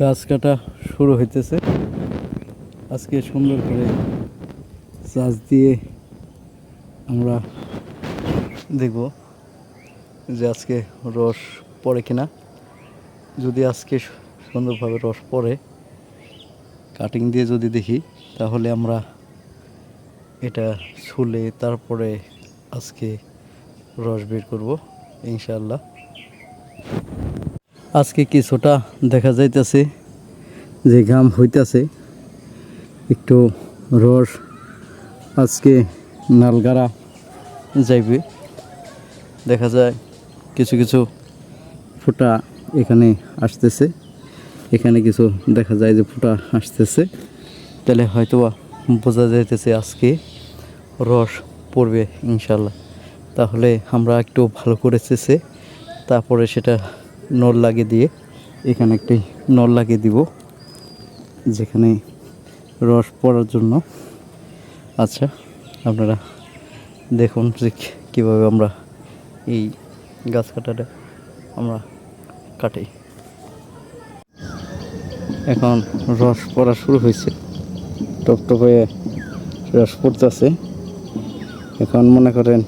গাছ কাটা শুরু হইতেছে। আজকে সুন্দর করে চাষ দিয়ে আমরা দেখব যে আজকে রস পড়ে কিনা। যদি আজকে সুন্দরভাবে রস পড়ে, কাটিং দিয়ে যদি দেখি, তাহলে আমরা এটা ছুলে তারপরে আজকে রস বের করব ইনশাআল্লাহ। আজকে কিছুটা দেখা যাইতেছে যে ঘাম হইতেছে, একটু রস আজকে নালগাড়া যাইবে। দেখা যায় কিছু কিছু ফোঁটা এখানে আসতেছে, এখানে কিছু দেখা যায় যে ফোঁটা আসতেছে, তাহলে হয়তো বোঝা যাইতেছে আজকে রস পড়বে ইনশাল্লাহ। তাহলে আমরা একটু ভালো করে চেষে তারপরে সেটা নল লাগিয়ে দিয়ে এখানে একটি নল লাগিয়ে দিব, যেখানে রস পড়ার জন্য। আচ্ছা, আপনারা দেখুন যে কীভাবে আমরা এই গাছ কাটাটা আমরা কাটি। এখন রস পড়া শুরু হয়েছে, টপটপ হয়ে রস পড়তেছে। এখন মনে করেন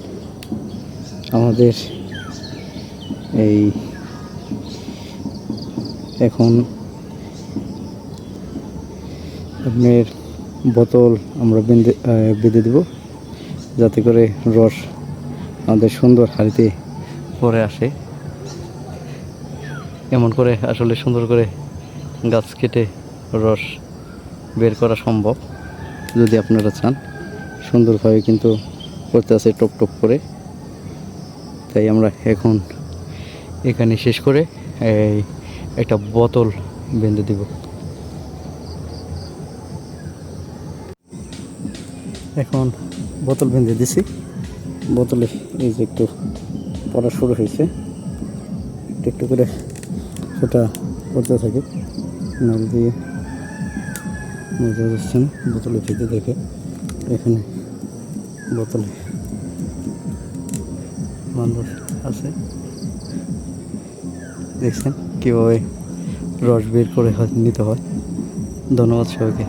আমাদের এই এখন আপনার বোতল আমরা বেঁধে দেব, যাতে করে রস আমাদের সুন্দর হাঁড়িতে পরে আসে। এমন করে আসলে সুন্দর করে গাছ কেটে রস বের করা সম্ভব, যদি আপনারা চান। সুন্দরভাবে কিন্তু করতে আছে টপ টপ করে। তাই আমরা এখন এখানে শেষ করে এই একটা বোতল বেঁধে দিব। এখন বোতল বেঁধে দিছি, বোতলে এই যে একটু পড়া শুরু হয়েছে, একটু একটু করে সেটা করতে থাকে। নল দিয়ে বোঝা যাচ্ছে না, বোতলে ফেটে দেখে এখানে বোতলে মানুষ আছে, দেখছেন কীভাবে রস বের করে নিতে হয়। ধন্যবাদ সবাইকে।